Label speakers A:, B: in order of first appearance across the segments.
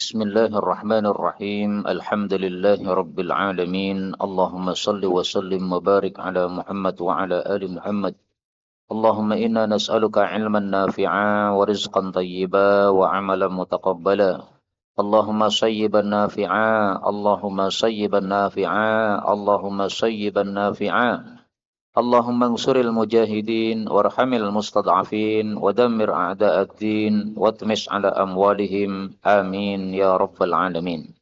A: بسم الله الرحمن الرحيم الحمد لله رب العالمين اللهم صل وسلم وبارك على محمد وعلى آل محمد اللهم إنا نسألك علما نافعا ورزقا طيبا وعملا متقبلا اللهم صيبا نافعا اللهم صيبا نافعا اللهم صيبا نافعا اللهم انصر المجاهدين وارحم المستضعفين ودمر أعداء الدين واطمس على أموالهم آمين يا رب العالمين.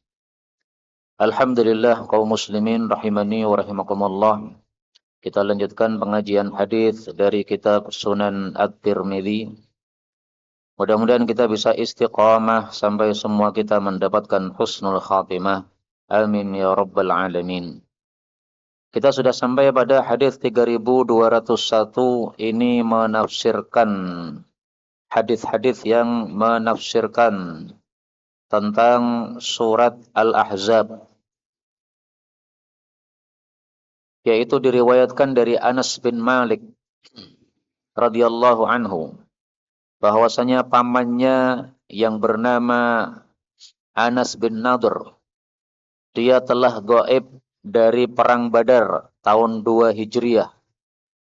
A: Alhamdulillah kaum muslimin rahimani wa rahimakumullah. Kita lanjutkan pengajian hadis dari kitab Sunan At-Tirmidzi. Mudah-mudahan kita bisa istiqamah sampai semua kita mendapatkan husnul khatimah. Amin ya rabbal alamin. Kita sudah sampai pada hadis 3201 ini menafsirkan hadis-hadis yang menafsirkan tentang surat Al-Ahzab, yaitu diriwayatkan dari Anas bin Malik radhiyallahu anhu bahwasanya pamannya yang bernama Anas bin Nadhr dia telah gaib dari perang Badar tahun 2 Hijriah.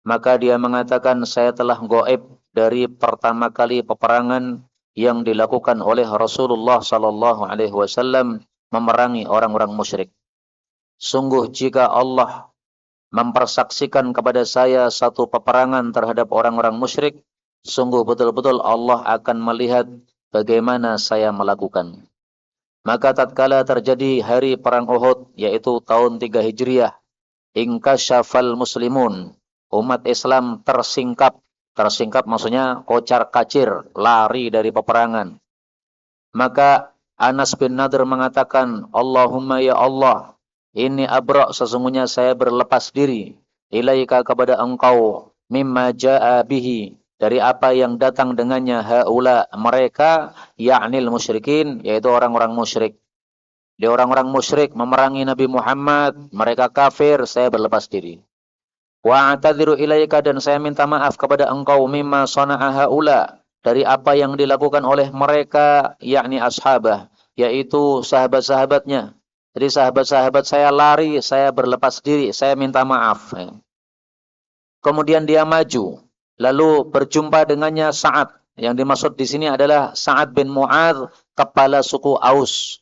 A: Maka dia mengatakan, saya telah gaib dari pertama kali peperangan yang dilakukan oleh Rasulullah sallallahu alaihi wasallam memerangi orang-orang musyrik. Sungguh jika Allah mempersaksikan kepada saya satu peperangan terhadap orang-orang musyrik, sungguh betul-betul Allah akan melihat bagaimana saya melakukan. Maka tatkala terjadi hari perang Uhud, yaitu tahun 3 Hijriah, ingkasyafal muslimun, umat Islam tersingkap maksudnya kocar-kacir, lari dari peperangan. Maka Anas bin Nadhr mengatakan, Allahumma ya Allah, ini abra' sesungguhnya saya berlepas diri, ilaika kepada engkau, mimma ja'a bihi, dari apa yang datang dengannya haula mereka, ya'nil musyrikin, yaitu orang-orang musyrik. Di orang-orang musyrik memerangi Nabi Muhammad, mereka kafir, saya berlepas diri. Wa a'tadiru ilaika, dan saya minta maaf kepada engkau, mimma sana'a haula, dari apa yang dilakukan oleh mereka, yakni ashabah, yaitu sahabat-sahabatnya. Jadi sahabat-sahabat saya lari, saya berlepas diri, saya minta maaf. Kemudian dia maju. Lalu berjumpa dengannya Sa'ad. Yang dimaksud di sini adalah Sa'ad bin Mu'adz, kepala suku Aus.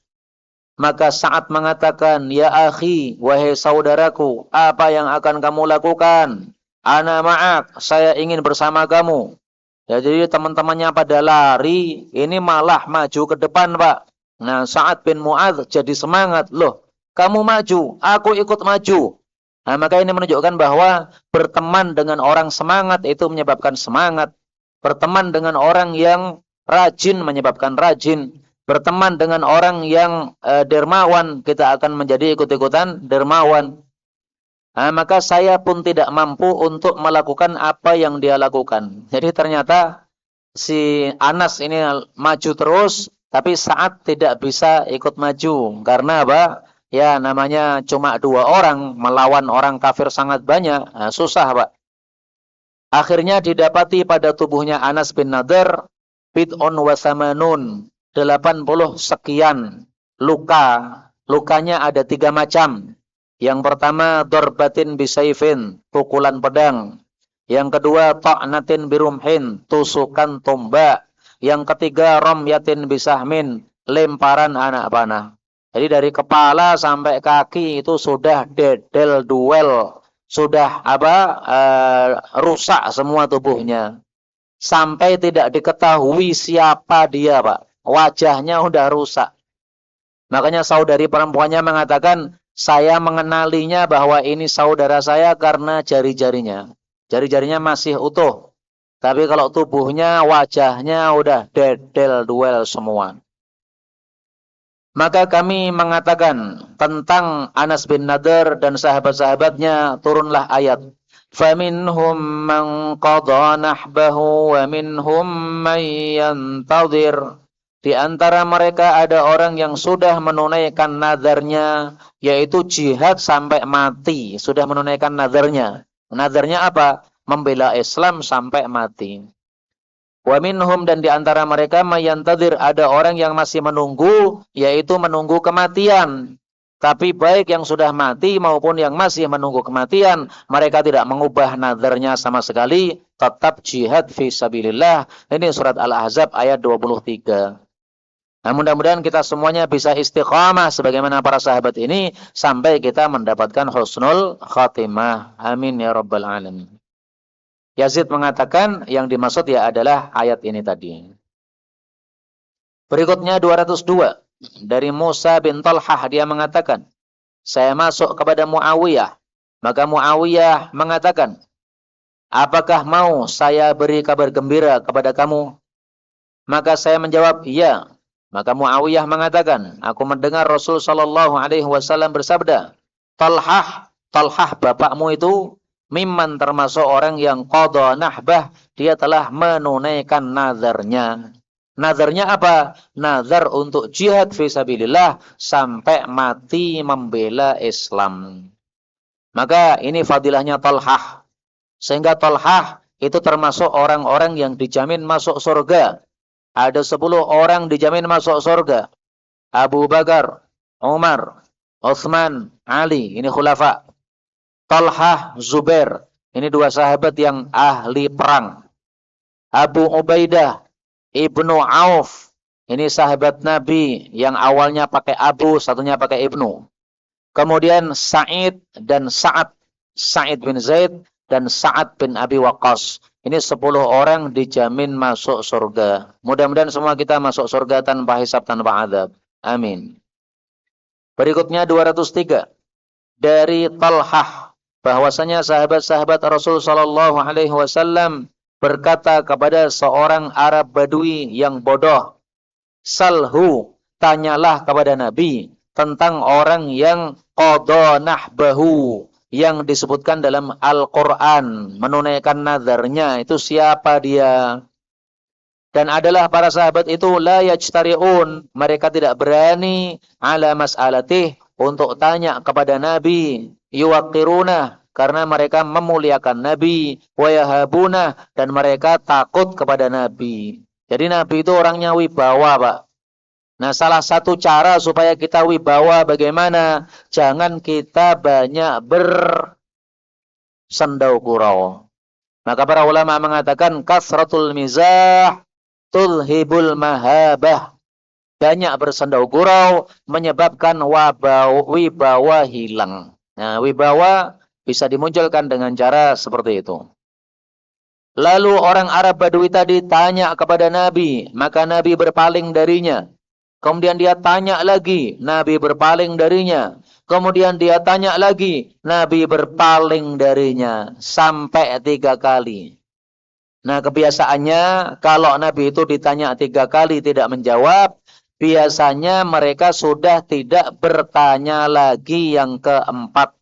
A: Maka Sa'ad mengatakan, ya akhi, wahai saudaraku, apa yang akan kamu lakukan? Ana ma'ak, saya ingin bersama kamu. Ya, jadi teman-temannya pada lari, ini malah maju ke depan, Pak. Nah, Sa'ad bin Mu'adz jadi semangat. Loh, kamu maju, aku ikut maju. Nah, maka ini menunjukkan bahwa berteman dengan orang semangat itu menyebabkan semangat. Berteman dengan orang yang rajin menyebabkan rajin. Berteman dengan orang yang dermawan, kita akan menjadi ikut-ikutan dermawan. Nah, maka saya pun tidak mampu untuk melakukan apa yang dia lakukan. Jadi ternyata si Anas ini maju terus, tapi Sa'ad tidak bisa ikut maju. Karena apa? Ya, namanya cuma 2 orang melawan orang kafir sangat banyak. Nah, susah, Pak. Akhirnya didapati pada tubuhnya Anas bin Nadhr bid'un wa samanun, 80 sekian luka. Lukanya ada 3 macam. Yang pertama darbatin bisayfin, pukulan pedang. Yang kedua ta'natin birumhin, tusukan tombak. Yang ketiga ramyatin bisahmin, lemparan anak panah. Jadi dari kepala sampai kaki itu sudah dedel duel, sudah rusak semua tubuhnya. Sampai tidak diketahui siapa dia, Pak. Wajahnya udah rusak. Makanya saudari perempuannya mengatakan, saya mengenalinya bahwa ini saudara saya karena jari-jarinya. Jari-jarinya masih utuh. Tapi kalau tubuhnya, wajahnya udah dedel duel semua. Maka kami mengatakan tentang Anas bin Nadhr dan sahabat-sahabatnya, turunlah ayat. فَمِنْهُمْ مَنْ قَضَى نَحْبَهُ وَمِنْهُمْ مَنْ يَنْتَظِرُ. Di antara mereka ada orang yang sudah menunaikan nadarnya, yaitu jihad sampai mati. Sudah menunaikan nadarnya. Nadarnya apa? Membela Islam sampai mati. Wa minhum, dan di antara mereka mayantadir, ada orang yang masih menunggu, yaitu menunggu kematian. Tapi baik yang sudah mati maupun yang masih menunggu kematian, mereka tidak mengubah nazarnya sama sekali, tetap jihad fi sabilillah. Ini surat Al-Ahzab ayat 23. Nah, mudah-mudahan kita semuanya bisa istiqamah sebagaimana para sahabat ini sampai kita mendapatkan husnul khatimah. Amin ya rabbal alamin. Yazid mengatakan yang dimaksud ya adalah ayat ini tadi. Berikutnya 202. Dari Musa bin Talhah, dia mengatakan, saya masuk kepada Muawiyah. Maka Muawiyah mengatakan, apakah mau saya beri kabar gembira kepada kamu? Maka saya menjawab, iya. Maka Muawiyah mengatakan, aku mendengar Rasul sallallahu alaihi wasallam bersabda, Talhah bapakmu itu mimman, termasuk orang yang qadha nahbah, dia telah menunaikan nazarnya. Nazarnya apa? Nazar untuk jihad fi sabilillah sampai mati membela Islam. Maka ini fadilahnya Talhah. Sehingga Talhah itu termasuk orang-orang yang dijamin masuk surga. Ada 10 orang dijamin masuk surga. Abu Bakar, Umar, Utsman, Ali, ini khulafa. Talhah, Zubair, ini 2 sahabat yang ahli perang. Abu Ubaidah, Ibnu Auf, ini sahabat Nabi yang awalnya pakai Abu, satunya pakai Ibnu. Kemudian Sa'id dan Sa'ad, Sa'id bin Zaid dan Sa'ad bin Abi Waqqas. Ini 10 orang dijamin masuk surga. Mudah-mudahan semua kita masuk surga tanpa hisab, tanpa azab. Amin. Berikutnya 203. Dari Talhah, bahwasanya sahabat-sahabat Rasul sallallahu alaihi wasallam berkata kepada seorang Arab Badui yang bodoh, Salhu, tanyalah kepada Nabi tentang orang yang qadha nahbahu, yang disebutkan dalam Al-Quran, menunaikan nazarnya, itu siapa dia? Dan adalah para sahabat itu la yajtari'un, mereka tidak berani ala mas'alatih, untuk tanya kepada Nabi, yuwaqiruna, karena mereka memuliakan Nabi, wa yahabuna, dan mereka takut kepada Nabi. Jadi Nabi itu orangnya wibawa, Pak. Nah, salah satu cara supaya kita wibawa bagaimana? Jangan kita banyak bersendau gurau. Maka para ulama mengatakan kasratul mizah tulhibul mahabah. Banyak bersendau gurau menyebabkan wibawa hilang. Nah, wibawa bisa dimunculkan dengan cara seperti itu. Lalu orang Arab Badui tadi tanya kepada Nabi, maka Nabi berpaling darinya. Kemudian dia tanya lagi, Nabi berpaling darinya. Kemudian dia tanya lagi, Nabi berpaling darinya. Sampai 3 kali. Nah, kebiasaannya kalau Nabi itu ditanya 3 kali tidak menjawab, biasanya mereka sudah tidak bertanya lagi yang keempat.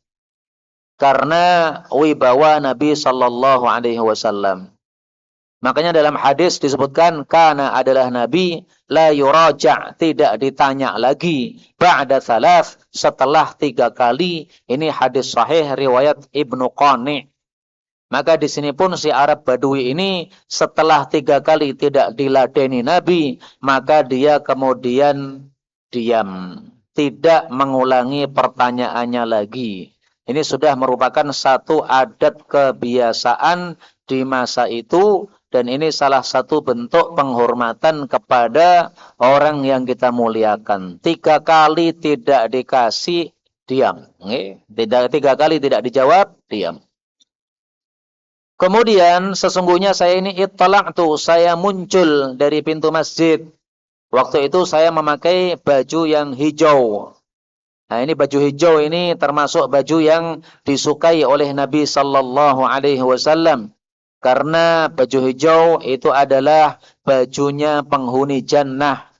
A: Karena wibawa Nabi sallallahu alaihi wasallam. Makanya dalam hadis disebutkan, kana adalah Nabi, la yuraja', tidak ditanya lagi, ba'da thalath, setelah 3 kali. Ini hadis sahih riwayat Ibnu Qani'. Maka di sini pun si Arab Badui ini setelah 3 kali tidak diladeni Nabi, maka dia kemudian diam, tidak mengulangi pertanyaannya lagi. Ini sudah merupakan satu adat kebiasaan di masa itu. Dan ini salah satu bentuk penghormatan kepada orang yang kita muliakan. 3 kali tidak dikasih, diam. Tidak 3 kali tidak dijawab, diam. Kemudian sesungguhnya saya ini ittala'tu, saya muncul dari pintu masjid. Waktu itu saya memakai baju yang hijau. Nah, ini baju hijau ini termasuk baju yang disukai oleh Nabi sallallahu alaihi wasallam. Karena baju hijau itu adalah bajunya penghuni jannah.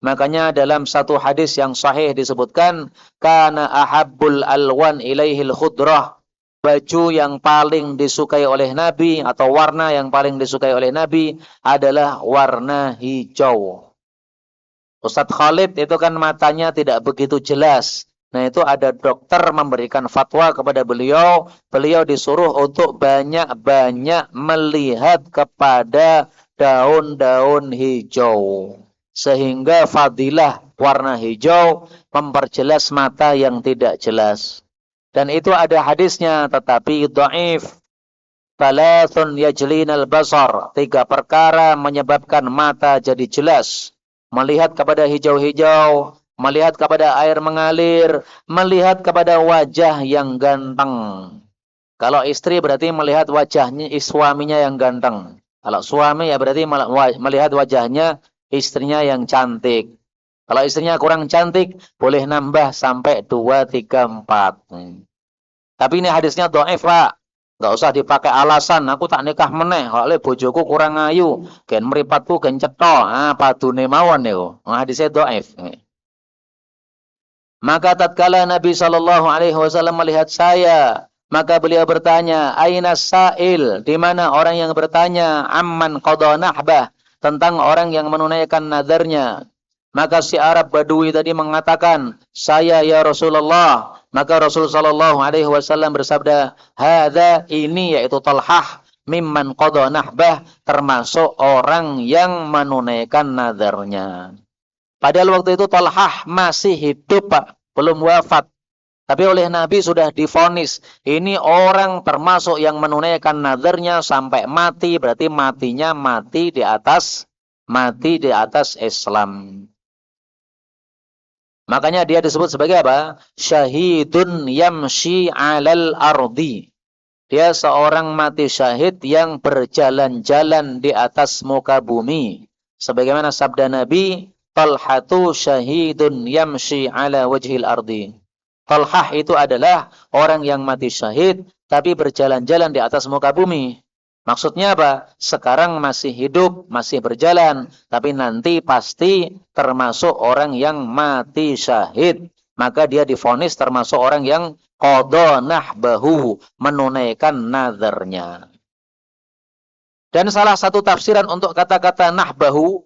A: Makanya dalam satu hadis yang sahih disebutkan, kana ahabbul alwan ilaihil khudrah. Baju yang paling disukai oleh Nabi atau warna yang paling disukai oleh Nabi adalah warna hijau. Ustadz Khalid itu kan matanya tidak begitu jelas. Nah, itu ada dokter memberikan fatwa kepada beliau. Beliau disuruh untuk banyak-banyak melihat kepada daun-daun hijau. Sehingga fadilah warna hijau memperjelas mata yang tidak jelas. Dan itu ada hadisnya, tetapi dhaif. Thalathun yajlinal basar. 3 perkara menyebabkan mata jadi jelas. Melihat kepada hijau-hijau, melihat kepada air mengalir, melihat kepada wajah yang ganteng. Kalau istri berarti melihat wajahnya suaminya yang ganteng. Kalau suami ya berarti melihat wajahnya istrinya yang cantik. Kalau istrinya kurang cantik, boleh nambah sampai 2, 3, 4. Tapi ini hadisnya dhaif, Pak. Enggak usah dipakai alasan, aku tak nikah meneh, oleh bojoku kurang ayu, gen mripatku gen cetha. Ah, padune mawon niku. Hadisnya dhaif. Maka tatkala Nabi sallallahu alaihi wasallam melihat saya, maka beliau bertanya, "Aina sa'il?" Di mana orang yang bertanya, "Amman qada nahbah?" Tentang orang yang menunaikan nadarnya. Maka si Arab Badui tadi mengatakan, "Saya ya Rasulullah." Maka Rasul sallallahu alaihi wasallam bersabda, "Hadza," ini yaitu Talhah, "mimman qada nahbah," termasuk orang yang menunaikan nadarnya. Padahal waktu itu Talhah masih hidup, Pak, belum wafat. Tapi oleh Nabi sudah divonis, ini orang termasuk yang menunaikan nadarnya sampai mati, berarti matinya mati di atas Islam. Makanya dia disebut sebagai apa? Syahidun yamshi 'alal ardi. Dia seorang mati syahid yang berjalan-jalan di atas muka bumi. Sebagaimana sabda Nabi, Talhatu syahidun yamshi 'ala wajhil ardi. Talhah itu adalah orang yang mati syahid tapi berjalan-jalan di atas muka bumi. Maksudnya apa? Sekarang masih hidup, masih berjalan, tapi nanti pasti termasuk orang yang mati syahid. Maka dia divonis termasuk orang yang qada nahbahu, menunaikan nazarnya. Dan salah satu tafsiran untuk kata-kata nahbahu,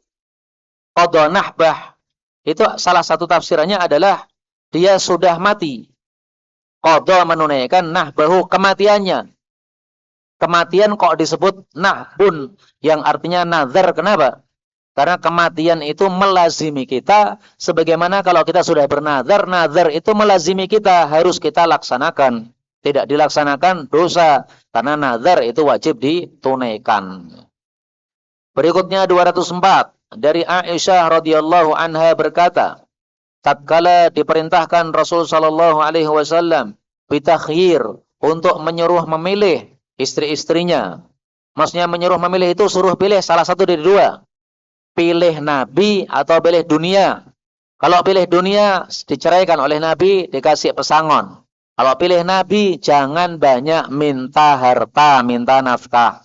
A: qada nahbah, itu salah satu tafsirannya adalah dia sudah mati. Qada menunaikan, nahbahu kematiannya. Kematian kok disebut nahbun, yang artinya nazar. Kenapa? Karena kematian itu melazimi kita, sebagaimana kalau kita sudah bernazar, nazar itu melazimi kita, harus kita laksanakan. Tidak dilaksanakan dosa, karena nazar itu wajib ditunaikan. Berikutnya 204, dari Aisyah radhiyallahu anha berkata, tatkala diperintahkan Rasul sallallahu alaihi wasallam bitakhyir, untuk menyuruh memilih istri-istrinya. Maksudnya menyuruh memilih itu suruh pilih salah satu dari dua. Pilih Nabi atau pilih dunia. Kalau pilih dunia diceraikan oleh Nabi, dikasih pesangon. Kalau pilih Nabi jangan banyak minta harta, minta nafkah.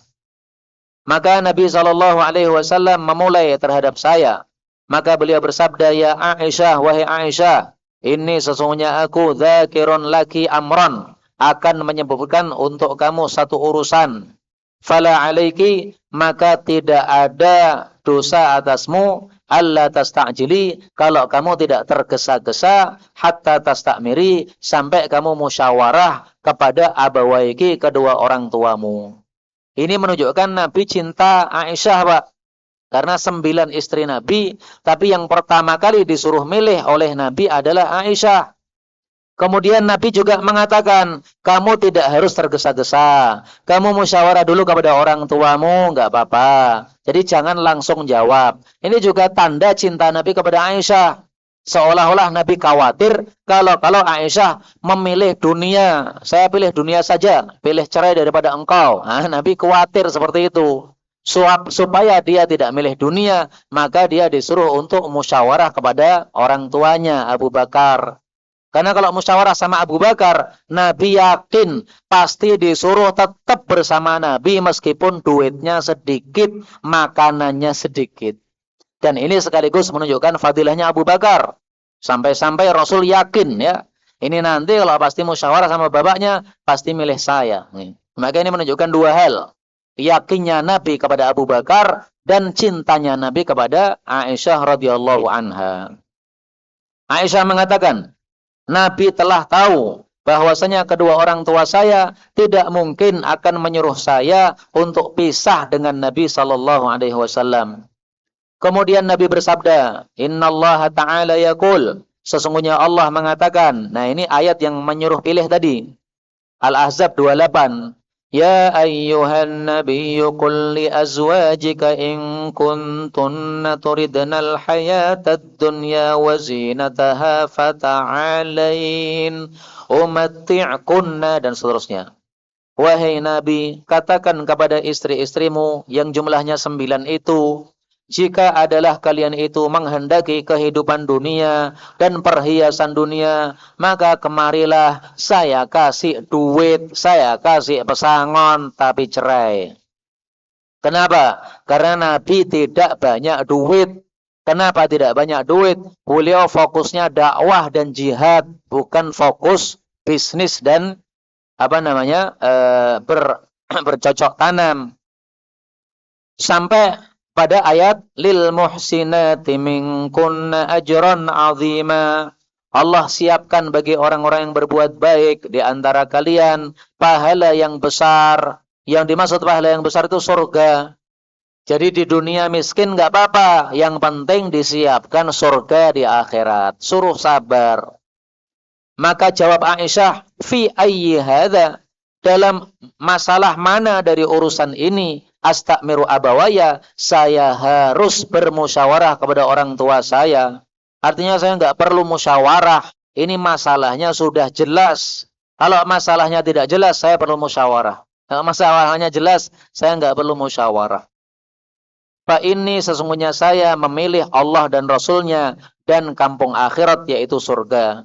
A: Maka Nabi SAW memulai terhadap saya. Maka beliau bersabda, "Ya Aisyah, wahai Aisyah, ini sesungguhnya aku dzakirun laki amran, akan menyebutkan untuk kamu satu urusan. Fala alaiki, maka tidak ada dosa atasmu, alla tasta'jili, kalau kamu tidak tergesa-gesa, hatta tastakmiri, sampai kamu musyawarah kepada abawaiki, kedua orang tuamu." Ini menunjukkan Nabi cinta Aisyah, Pak. Karena 9 istri Nabi, tapi yang pertama kali disuruh milih oleh Nabi adalah Aisyah. Kemudian Nabi juga mengatakan, kamu tidak harus tergesa-gesa. Kamu musyawarah dulu kepada orang tuamu, enggak apa-apa. Jadi jangan langsung jawab. Ini juga tanda cinta Nabi kepada Aisyah. Seolah-olah Nabi khawatir kalau Aisyah memilih dunia. Saya pilih dunia saja, pilih cerai daripada engkau. Nah, Nabi khawatir seperti itu. Supaya dia tidak milih dunia, maka dia disuruh untuk musyawarah kepada orang tuanya, Abu Bakar. Karena kalau musyawarah sama Abu Bakar, Nabi yakin pasti disuruh tetap bersama Nabi meskipun duitnya sedikit, makanannya sedikit. Dan ini sekaligus menunjukkan fadilahnya Abu Bakar. Sampai-sampai Rasul yakin ya, ini nanti kalau pasti musyawarah sama bapaknya, pasti milih saya. Maka ini menunjukkan dua hal. Yakinnya Nabi kepada Abu Bakar dan cintanya Nabi kepada Aisyah radhiyallahu anha. Aisyah mengatakan, Nabi telah tahu bahwasanya kedua orang tua saya tidak mungkin akan menyuruh saya untuk pisah dengan Nabi sallallahu alaihi wasallam. Kemudian Nabi bersabda, "Innallaha ta'ala yaqul," sesungguhnya Allah mengatakan. Nah, ini ayat yang menyuruh pilih tadi. Al-Ahzab 28. Ya ayyuhan nabiyyu qul li azwajika in kuntunna turidnal hayatad dunya wa zinataha fata'alain umatti'kunna, dan seterusnya. Wahai Nabi, katakan kepada istri-istrimu yang jumlahnya 9 itu, jika adalah kalian itu menghendaki kehidupan dunia dan perhiasan dunia, maka kemarilah saya kasih duit, saya kasih pesangon, tapi cerai. Kenapa? Karena Nabi tidak banyak duit. Kenapa tidak banyak duit? Beliau fokusnya dakwah dan jihad, bukan fokus bisnis dan bercocok tanam. Sampai pada ayat lil muhsinati minkunna ajran azima. Allah siapkan bagi orang-orang yang berbuat baik di antara kalian pahala yang besar. Yang dimaksud pahala yang besar itu surga. Jadi di dunia miskin enggak apa-apa, yang penting disiapkan surga di akhirat. Suruh sabar. Maka jawab Aisyah, fi ayyi hadza, dalam masalah mana dari urusan ini astamiru abawaya, saya harus bermusyawarah kepada orang tua saya. Artinya saya enggak perlu musyawarah. Ini masalahnya sudah jelas. Kalau masalahnya tidak jelas, saya perlu musyawarah. Kalau masalahnya jelas, saya enggak perlu musyawarah. Pak, ini sesungguhnya saya memilih Allah dan Rasulnya dan kampung akhirat, yaitu surga.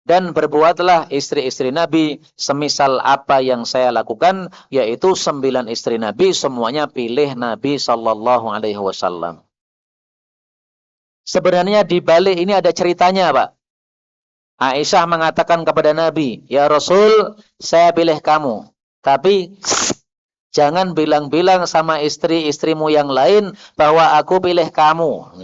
A: Dan berbuatlah istri-istri Nabi semisal apa yang saya lakukan, yaitu 9 istri Nabi, semuanya pilih Nabi sallallahu alaihi wasallam. Sebenarnya di balik ini ada ceritanya, Pak. Aisyah mengatakan kepada Nabi, "Ya Rasul, saya pilih kamu. Tapi jangan bilang-bilang sama istri-istrimu yang lain bahwa aku pilih kamu."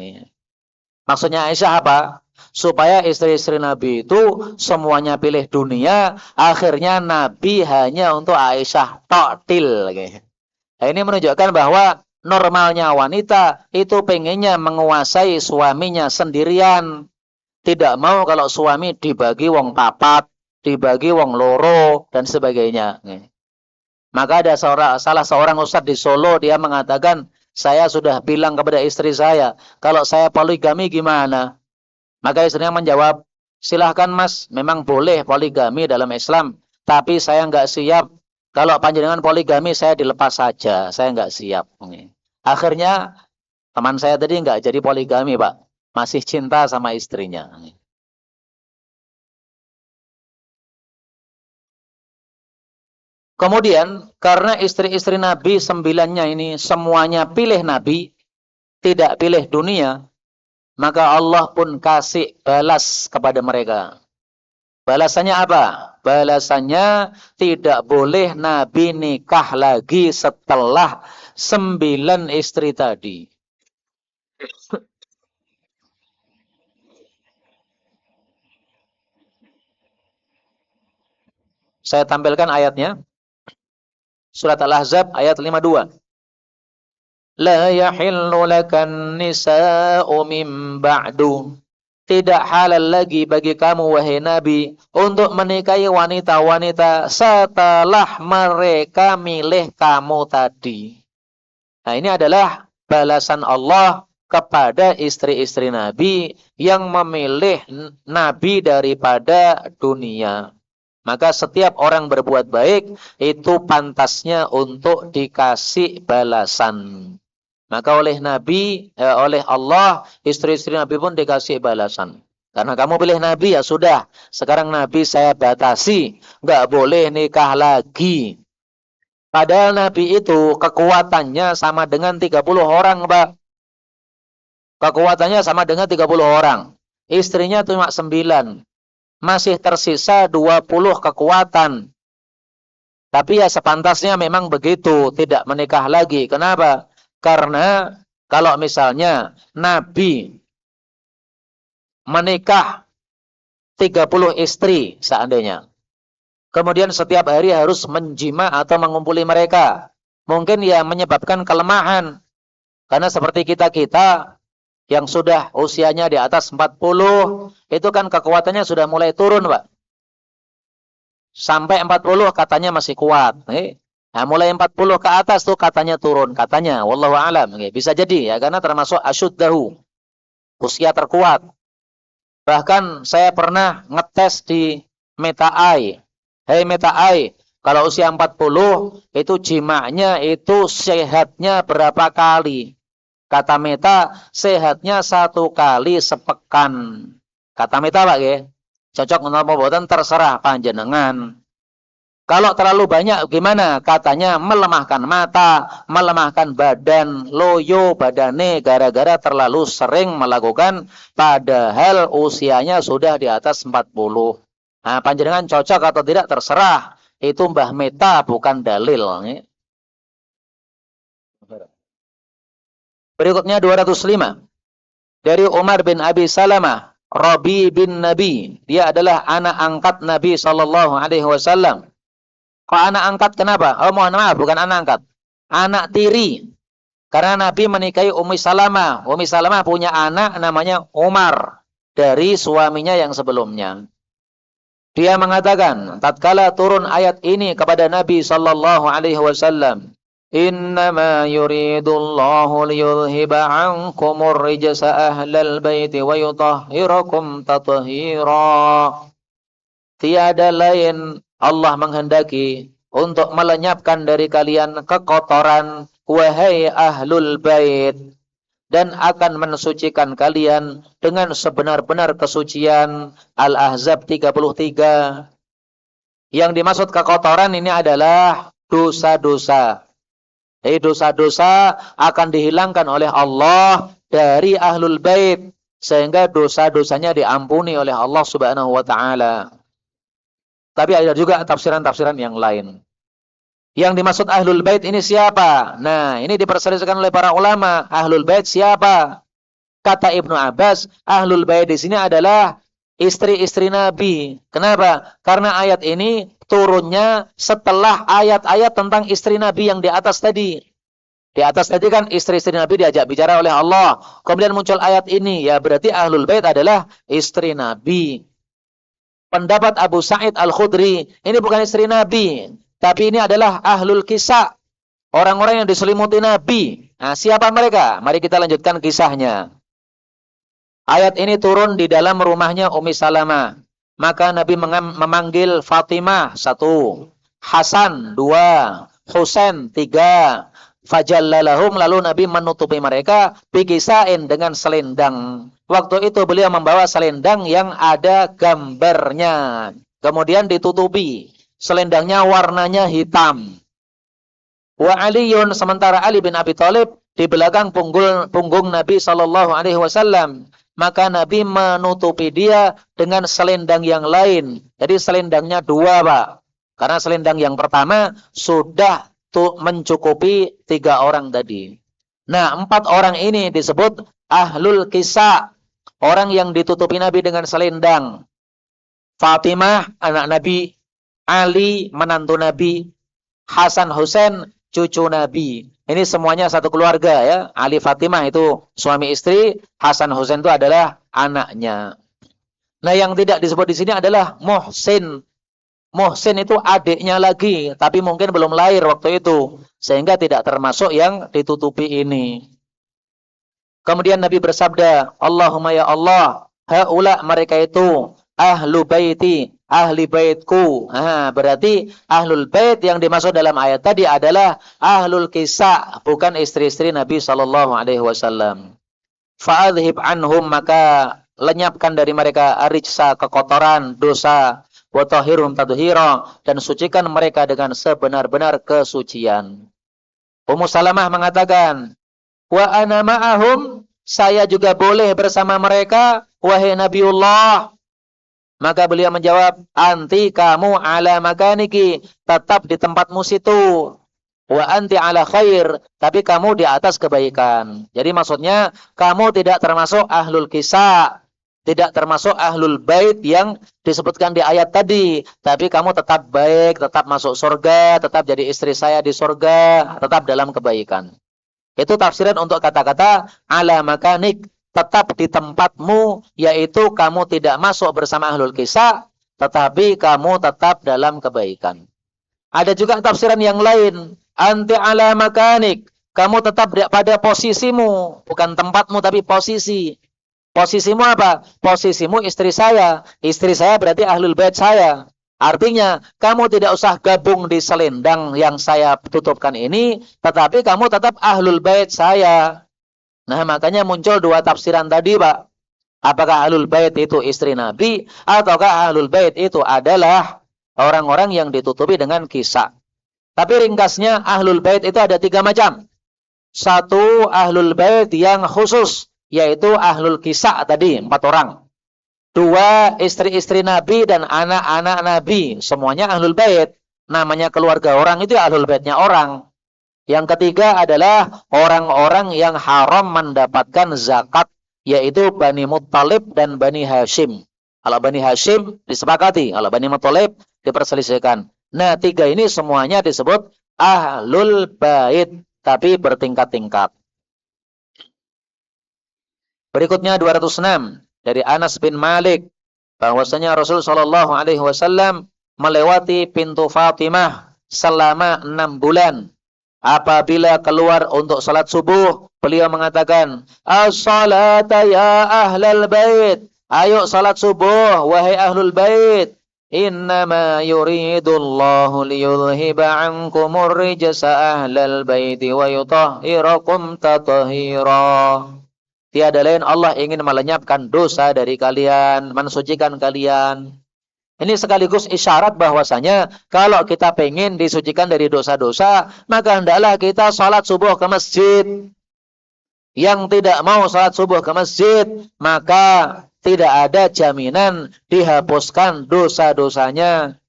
A: Maksudnya Aisyah apa? Supaya istri-istri Nabi itu semuanya pilih dunia, akhirnya Nabi hanya untuk Aisyah toktil. Nah, ini menunjukkan bahwa normalnya wanita itu pengennya menguasai suaminya sendirian. Tidak mau kalau suami dibagi wong papat, dibagi wong loro, dan sebagainya. Maka ada salah seorang ustadz di Solo, dia mengatakan, saya sudah bilang kepada istri saya, kalau saya poligami gimana? Maka istrinya menjawab, silahkan mas, memang boleh poligami dalam Islam, tapi saya nggak siap. Kalau panjenengan poligami, saya dilepas saja, saya nggak siap. Akhirnya teman saya tadi nggak jadi poligami, Pak, masih cinta sama istrinya. Kemudian karena istri-istri Nabi 9-nya ini semuanya pilih Nabi, tidak pilih dunia, maka Allah pun kasih balas kepada mereka. Balasannya apa? Balasannya tidak boleh Nabi nikah lagi setelah 9 istri tadi. Saya tampilkan ayatnya. Surat Al-Ahzab ayat 52. La yahillu lakan nisa'u min ba'du. Tidak halal lagi bagi kamu, wahai Nabi, untuk menikahi wanita-wanita setelah mereka milih kamu tadi. Nah, ini adalah balasan Allah kepada istri-istri Nabi yang memilih Nabi daripada dunia. Maka setiap orang berbuat baik itu pantasnya untuk dikasih balasan. Maka oleh Nabi, oleh Allah, istri-istri Nabi pun dikasih balasan. Karena kamu pilih Nabi, ya sudah. Sekarang Nabi saya batasi, nggak boleh nikah lagi. Padahal Nabi itu kekuatannya sama dengan 30 orang, Pak. Kekuatannya sama dengan 30 orang. Istrinya cuma 9. Masih tersisa 20 kekuatan. Tapi ya sepantasnya memang begitu, tidak menikah lagi. Kenapa? Karena kalau misalnya Nabi menikah 30 istri seandainya. kemudian setiap hari harus menjima atau mengumpuli mereka. Mungkin ya menyebabkan kelemahan. Karena seperti kita-kita yang sudah usianya di atas 40, itu kan kekuatannya sudah mulai turun, Pak. Sampai 40 katanya masih kuat. Nah, mulai 40 ke atas tuh katanya turun. Katanya, wallahu a'lam. Bisa jadi ya, karena termasuk asyuddahu. Usia terkuat. Bahkan saya pernah ngetes di Meta Eye. Hei Meta Eye, kalau usia 40, itu jimaknya itu sehatnya berapa kali? Kata Meta, sehatnya 1 kali sepekan. Kata Meta, Pak, ya. Cocok untuk pembuatan terserah panjenengan. Kalau terlalu banyak gimana? Katanya melemahkan mata, melemahkan badan, loyo badane gara-gara terlalu sering melakukan padahal usianya sudah di atas 40. Nah, panjenengan cocok atau tidak terserah. Itu Mbah Meta bukan dalil. Berikutnya 205. Dari Umar bin Abi Salamah, Rabi bin Nabi. Dia adalah anak angkat Nabi SAW. Kok anak angkat kenapa? Oh, mohon maaf, bukan anak angkat. Anak tiri. Karena Nabi menikahi Ummi Salamah. Ummi Salamah punya anak namanya Umar. Dari suaminya yang sebelumnya. Dia mengatakan, tatkala turun ayat ini kepada Nabi SAW. Innama yuridullahu liyudhiba ankumur rijsa ahlal baiti wa yutahhirakum tathira. Tiada lain Allah menghendaki untuk melenyapkan dari kalian kekotoran wahai ahlul bait dan akan mensucikan kalian dengan sebenar-benar kesucian. Al-Ahzab 33. Yang dimaksud kekotoran ini adalah dosa-dosa. Dosa-dosa akan dihilangkan oleh Allah dari ahlul bait sehingga dosa-dosanya diampuni oleh Allah Subhanahu wa taala. Tapi ada juga tafsiran-tafsiran yang lain. Yang dimaksud ahlul bait ini siapa? Nah, ini diperselisihkan oleh para ulama. Ahlul bait siapa? Kata Ibnu Abbas, ahlul bait di sini adalah istri-istri Nabi. Kenapa? Karena ayat ini turunnya setelah ayat-ayat tentang istri Nabi yang di atas tadi. Di atas tadi kan istri-istri Nabi diajak bicara oleh Allah. Kemudian muncul ayat ini. Ya berarti ahlul bait adalah istri Nabi. Pendapat Abu Sa'id Al-Khudri, ini bukan istri Nabi. Tapi ini adalah ahlul kisah. Orang-orang yang diselimuti Nabi. Nah, siapa mereka? Mari kita lanjutkan kisahnya. Ayat ini turun di dalam rumahnya Ummi Salamah. Maka Nabi memanggil Fatimah 1, Hasan 2, Husain 3. Fajallalahum, lalu Nabi menutupi mereka bikisain dengan selendang. Waktu itu beliau membawa selendang yang ada gambarnya. Kemudian ditutupi. Selendangnya warnanya hitam. Wa Aliyun, sementara Ali bin Abi Thalib di belakang punggung Nabi SAW. Maka Nabi menutupi dia dengan selendang yang lain. Jadi selendangnya 2, Pak. Karena selendang yang pertama sudah mencukupi 3 orang tadi. Nah, 4 orang ini disebut ahlul kisah. Orang yang ditutupi Nabi dengan selendang. Fatimah, anak Nabi. Ali, menantu Nabi. Hasan, Husain, cucu Nabi. Ini semuanya satu keluarga ya. Ali Fatimah itu suami istri, Hasan Husain itu adalah anaknya. Nah, yang tidak disebut di sini adalah Muhsin. Muhsin itu adiknya lagi, tapi mungkin belum lahir waktu itu, sehingga tidak termasuk yang ditutupi ini. Kemudian Nabi bersabda, Allahumma ya Allah, haula mereka itu ahlu baiti, ahli baitku. Berarti ahlul bait yang dimaksud dalam ayat tadi adalah ahlul kisah, bukan istri-istri Nabi SAW. Fa'adhib anhum, maka lenyapkan dari mereka arijsa, kekotoran, dosa, wa tahirum tadhira, dan sucikan mereka dengan sebenar-benar kesucian. Ummu Salamah mengatakan, wa ana ma'ahum, saya juga boleh bersama mereka, wahai Nabiullah. Maka beliau menjawab, anti kamu ala makaniki, tetap di tempatmu situ. Wa anti ala khair, tapi kamu di atas kebaikan. Jadi maksudnya, kamu tidak termasuk ahlul kisah. tidak termasuk ahlul bait yang disebutkan di ayat tadi, tapi kamu tetap baik, tetap masuk surga, tetap jadi istri saya di surga, tetap dalam kebaikan. Itu tafsiran untuk kata-kata ala makanik, tetap di tempatmu, yaitu kamu tidak masuk bersama ahlul kisah, tetapi kamu tetap dalam kebaikan. Ada juga tafsiran yang lain, anti ala makanik, kamu tetap pada posisimu, bukan tempatmu tapi posisi. Posisimu apa? Posisimu istri saya. Istri saya berarti ahlul bait saya. Artinya, kamu tidak usah gabung di selendang yang saya tutupkan ini, tetapi kamu tetap ahlul bait saya. Nah, makanya muncul dua tafsiran tadi, Pak. Apakah ahlul bait itu istri Nabi, ataukah ahlul bait itu adalah orang-orang yang ditutupi dengan kisah. Tapi ringkasnya, ahlul bait itu ada 3 macam. Satu, ahlul bait yang khusus, yaitu ahlul kisah tadi, 4 orang. 2, istri-istri Nabi dan anak-anak Nabi, semuanya ahlul bait. Namanya keluarga orang itu ahlul baitnya orang. Yang ketiga adalah orang-orang yang haram mendapatkan zakat, yaitu Bani Muttalib dan Bani Hashim. Kalau Bani Hashim disepakati, kalau Bani Muttalib diperselisihkan. Nah, 3 ini semuanya disebut ahlul bait, tapi bertingkat-tingkat. Berikutnya 206 dari Anas bin Malik, bahwasanya Rasul sallallahu alaihi wasallam melewati pintu Fatimah selama 6 bulan. Apabila keluar untuk salat subuh, beliau mengatakan, "As-salata ya ahlal bait." Ayo salat subuh wahai ahlul bait. Innama yuridullahu liyudhiba ankumur rijsa ahlal baiti wa yutahhirakum tathira. Tiada lain Allah ingin melenyapkan dosa dari kalian, mensucikan kalian. Ini sekaligus isyarat bahwasanya kalau kita pengen disucikan dari dosa-dosa, maka hendaklah kita salat subuh ke masjid. Yang tidak mau salat subuh ke masjid, maka tidak ada jaminan dihapuskan dosa-dosanya,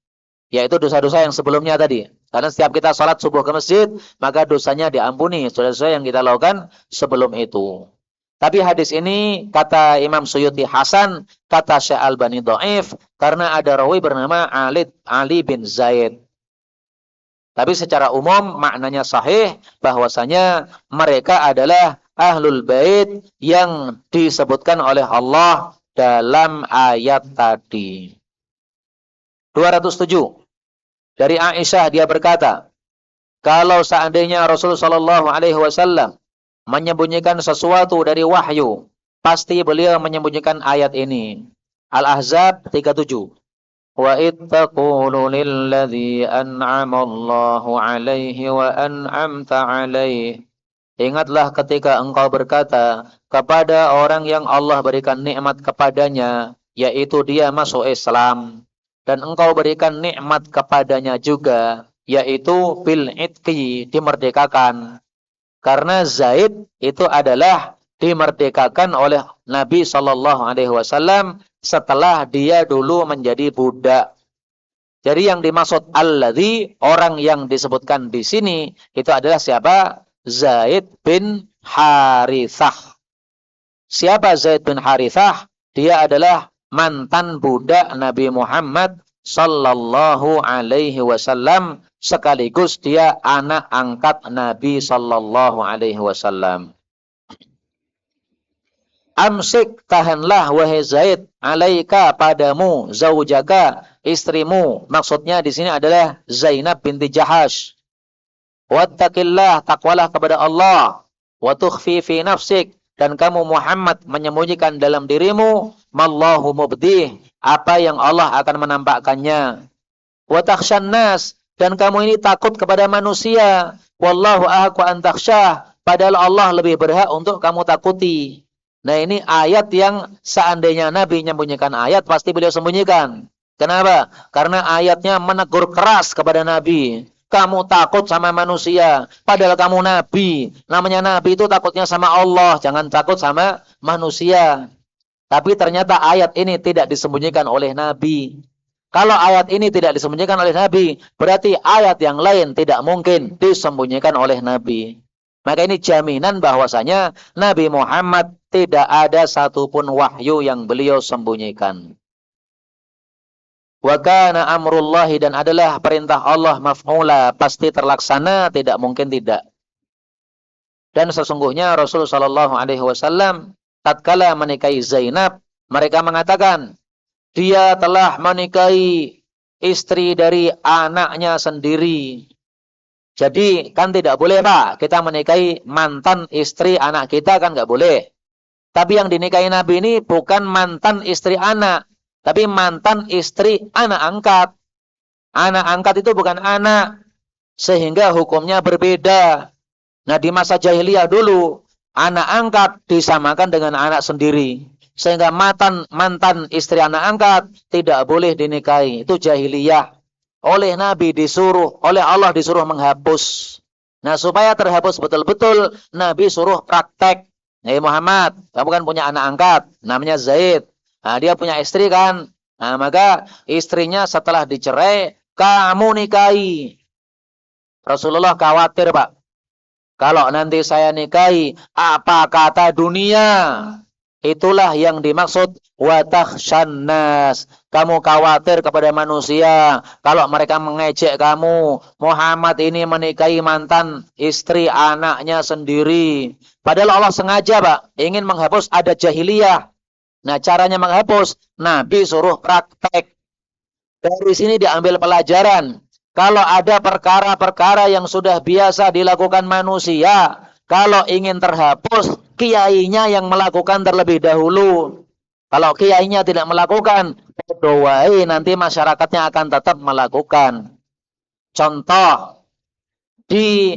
A: yaitu dosa-dosa yang sebelumnya tadi. Karena setiap kita salat subuh ke masjid, maka dosanya diampuni, dosa-dosa yang kita lakukan sebelum itu. Tapi hadis ini, kata Imam Suyuti hasan, kata Syekh Albani dhaif, karena ada rawi bernama Ali bin Zaid. Tapi secara umum maknanya sahih, bahwasanya mereka adalah ahlul bait yang disebutkan oleh Allah dalam ayat tadi. 207. Dari Aisyah dia berkata, kalau seandainya Rasulullah sallallahu alaihi wasallam menyembunyikan sesuatu dari wahyu, pasti beliau menyembunyikan ayat ini. Al-Ahzab 37. Wa ittaqulu lilladzi an'ama Allahu alaihi wa an'amta alaihi. Ingatlah ketika engkau berkata kepada orang yang Allah berikan nikmat kepadanya, yaitu dia masuk Islam, dan engkau berikan nikmat kepadanya juga, yaitu bil itqi, dimerdekakan. Karena Zaid itu adalah dimerdekakan oleh Nabi sallallahu alaihi wasallam setelah dia dulu menjadi budak. Jadi yang dimaksud alladzi, orang yang disebutkan di sini itu adalah siapa? Zaid bin Harithah. Siapa Zaid bin Harithah? Dia adalah mantan budak Nabi Muhammad sallallahu alaihi wasallam, sekaligus dia anak angkat Nabi sallallahu alaihi wasallam. Amsik, tahanlah wahai Zaid, alaika, padamu, zaujaka, istrimu. Maksudnya di sini adalah Zainab binti Jahash. Wattaqillah, takwalah kepada Allah. Wa tukhfi fi nafsik, dan kamu Muhammad menyembunyikan dalam dirimu, mallahu mubdih, apa yang Allah akan menampakkannya. Wa takhshan nas, dan kamu ini takut kepada manusia. Wallahu ahqqu an takhshah, padahal Allah lebih berhak untuk kamu takuti. Nah, ini ayat yang seandainya Nabi menyembunyikan ayat, pasti beliau sembunyikan. Kenapa? Karena ayatnya menegur keras kepada Nabi. Kamu takut sama manusia, padahal kamu Nabi. Namanya Nabi itu takutnya sama Allah, jangan takut sama manusia. Tapi ternyata ayat ini tidak disembunyikan oleh Nabi. Kalau ayat ini tidak disembunyikan oleh Nabi, berarti ayat yang lain tidak mungkin disembunyikan oleh Nabi. Maka ini jaminan bahwasanya Nabi Muhammad tidak ada satupun wahyu yang beliau sembunyikan. Wa kana amrullahi, dan adalah perintah Allah maf'ula, pasti terlaksana, tidak mungkin tidak. Dan sesungguhnya Rasul sallallahu alaihi wasallam tatkala menikahi Zainab, mereka mengatakan dia telah menikahi istri dari anaknya sendiri. Jadi kan tidak boleh Pak, kita menikahi mantan istri anak kita, kan nggak boleh. Tapi yang dinikahi Nabi ini bukan mantan istri anak, tapi mantan istri anak angkat. Anak angkat itu bukan anak, sehingga hukumnya berbeda. Nah, di masa jahiliyah dulu, anak angkat disamakan dengan anak sendiri. Sehingga mantan istri anak angkat tidak boleh dinikahi. Itu jahiliyah. Oleh Nabi disuruh, oleh Allah disuruh menghapus. Nah, supaya terhapus betul-betul, Nabi suruh praktek. Hei Muhammad, kamu kan punya anak angkat, namanya Zaid. Nah, dia punya istri kan. Nah, maka istrinya setelah dicerai, kamu nikahi. Rasulullah khawatir, Pak. Kalau nanti saya nikahi, apa kata dunia? Itulah yang dimaksud watakhshan nas. Kamu khawatir kepada manusia. Kalau mereka mengejek kamu, Muhammad ini menikahi mantan istri anaknya sendiri. Padahal Allah sengaja, Pak, ingin menghapus adat jahiliyah. Nah, caranya menghapus, Nabi suruh praktek. Dari sini diambil pelajaran. Kalau ada perkara-perkara yang sudah biasa dilakukan manusia, kalau ingin terhapus, kiainya yang melakukan terlebih dahulu. Kalau kiainya tidak melakukan, doai nanti masyarakatnya akan tetap melakukan. Contoh, di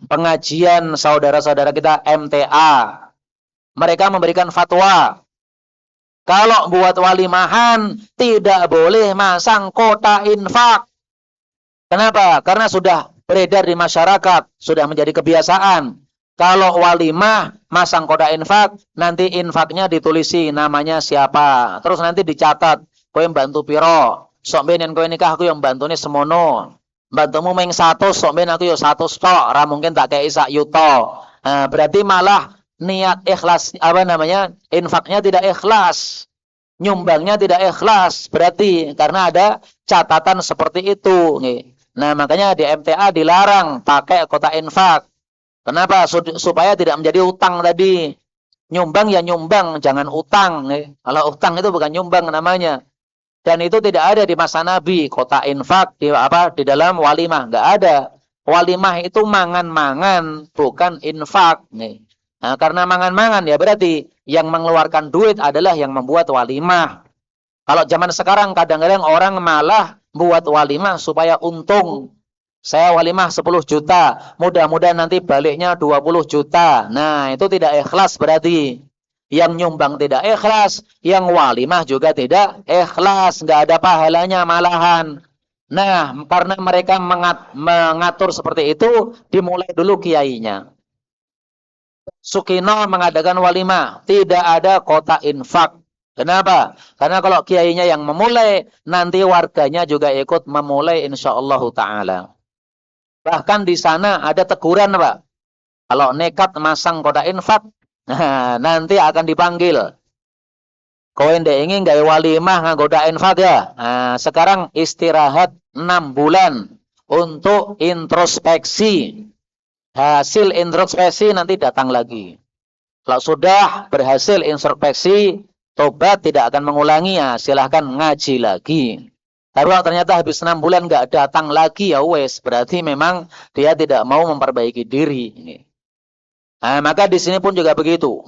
A: pengajian saudara-saudara kita MTA, mereka memberikan fatwa. Kalau buat walimahan, tidak boleh masang kota infak. Kenapa? Karena sudah beredar di masyarakat, sudah menjadi kebiasaan. Kalau walimah masang koda infak, nanti infaknya ditulisi namanya siapa. Terus nanti dicatat, kowe bantu piro. Sok ben yen kowe nikah aku yang bantune semono. Bantumu meng 100, sok ben aku yo 100 tok, ora mungkin tak kei sak yuta. Nah, berarti malah niat ikhlas infaknya tidak ikhlas. Nyumbangnya tidak ikhlas, berarti karena ada catatan seperti itu. Nah, makanya di MTA dilarang pakai kotak infak. Kenapa? Supaya tidak menjadi utang tadi. Nyumbang ya nyumbang, jangan utang. Kalau utang itu bukan nyumbang namanya. Dan itu tidak ada di masa Nabi. Kotak infak di dalam walimah, nggak ada. Walimah itu mangan-mangan, bukan infak. Nah, karena mangan-mangan ya berarti yang mengeluarkan duit adalah yang membuat walimah. Kalau zaman sekarang kadang-kadang orang malah buat walimah supaya untung. Saya walimah 10 juta, mudah-mudahan nanti baliknya 20 juta. Nah, itu tidak ikhlas berarti. Yang nyumbang tidak ikhlas, yang walimah juga tidak ikhlas, nggak ada pahalanya malahan. Nah, karena mereka mengatur seperti itu, dimulai dulu kiainya. Sukino mengadakan walimah, tidak ada kotak infak. Kenapa? Karena kalau kiainya yang memulai, nanti warganya juga ikut memulai insyaallah ta'ala. Bahkan di sana ada teguran, Pak. Kalau nekat masang kotak infak, nah, nanti akan dipanggil. Kowe ndek ingin gawe walimah nganggo kotak infak ya. Nah, sekarang istirahat 6 bulan untuk introspeksi. Hasil introspeksi nanti datang lagi. Kalau sudah berhasil introspeksi, tobat tidak akan mengulangi, ya silahkan ngaji lagi. Tapi kalau ternyata habis 6 bulan nggak datang lagi, ya wes, berarti memang dia tidak mau memperbaiki diri. Nah, maka di sini pun juga begitu.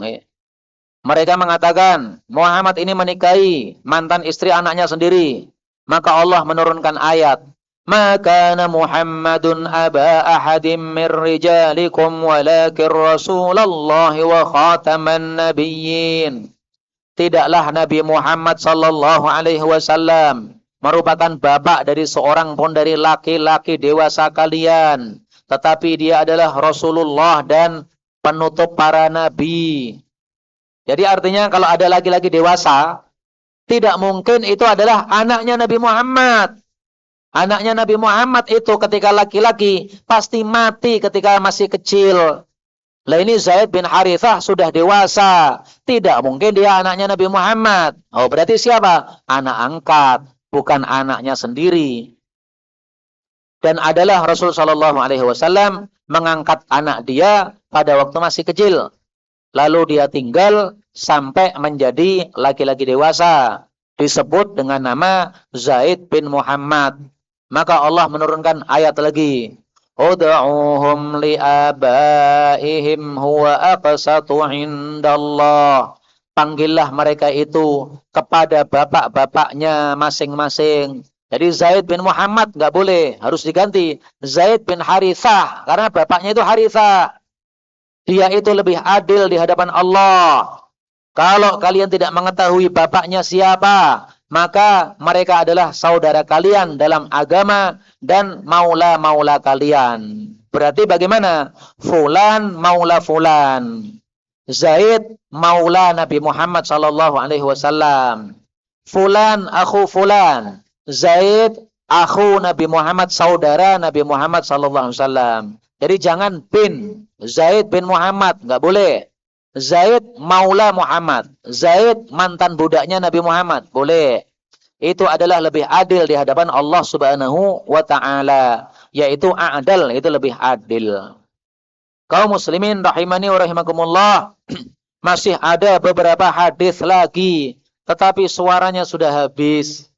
A: Mereka mengatakan, Muhammad ini menikahi mantan istri anaknya sendiri. Maka Allah menurunkan ayat, Ma kana Muhammadun aba ahadim min rijalikum walakin Rasulallahi wa khataman nabiyyin. Tidaklah Nabi Muhammad sallallahu alaihi wasallam merupakan bapak dari seorang pun dari laki-laki dewasa kalian, tetapi dia adalah Rasulullah dan penutup para nabi. Jadi artinya kalau ada laki-laki dewasa, tidak mungkin itu adalah anaknya Nabi Muhammad. Anaknya Nabi Muhammad itu ketika laki-laki pasti mati ketika masih kecil. Lah ini Zaid bin Harithah sudah dewasa. Tidak mungkin dia anaknya Nabi Muhammad. Oh, berarti siapa? Anak angkat, bukan anaknya sendiri. Dan adalah Rasul sallallahu alaihi wasallam mengangkat anak dia pada waktu masih kecil. Lalu dia tinggal sampai menjadi laki-laki dewasa. Disebut dengan nama Zaid bin Muhammad. Maka Allah menurunkan ayat lagi. Ud'uhum li'abaihim huwa aqsatu indallah. Panggillah mereka itu kepada bapak-bapaknya masing-masing. Jadi Zaid bin Muhammad nggak boleh, harus diganti Zaid bin Harithah karena bapaknya itu Harithah. Dia itu lebih adil di hadapan Allah. Kalau kalian tidak mengetahui bapaknya siapa, maka mereka adalah saudara kalian dalam agama dan maula-maula kalian. Berarti bagaimana? Fulan maula fulan. Zaid maula Nabi Muhammad sallallahu alaihi wasallam. Fulan akhu fulan. Zaid akhu Nabi Muhammad, saudara Nabi Muhammad sallallahu alaihi wasallam. Jadi jangan bin Zaid bin Muhammad, enggak boleh. Zaid maula Muhammad, Zaid mantan budaknya Nabi Muhammad, boleh. Itu adalah lebih adil di hadapan Allah Subhanahu wa taala, yaitu adil, itu lebih adil. Kaum muslimin rahimani wa rahimakumullah, masih ada beberapa hadis lagi, tetapi suaranya sudah habis.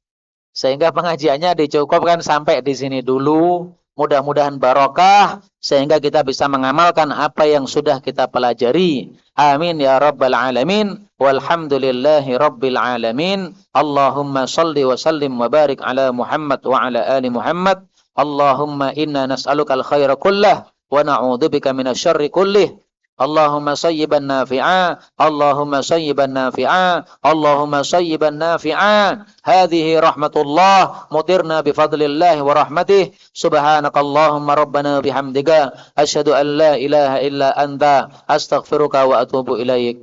A: Sehingga pengajiannya dicukupkan sampai di sini dulu. Mudah-mudahan barokah sehingga kita bisa mengamalkan apa yang sudah kita pelajari. Amin ya rabbal alamin. Walhamdulillahi rabbil alamin. Allahumma salli wa sallim wa barik ala Muhammad wa ala ali Muhammad. Allahumma inna nas'alukal khaira kullah wa na'udzubika minasyarri kullih. Allahumma sayyiban nafi'a, Allahumma sayyiban nafi'a, Allahumma sayyiban nafi'a. Hadhihi rahmatullah, mutirna bifadlillah wa rahmatih. Subhanakallahumma rabbana bihamdika, asyhadu an la ilaha illa anta, astaghfiruka wa atubu ilaik.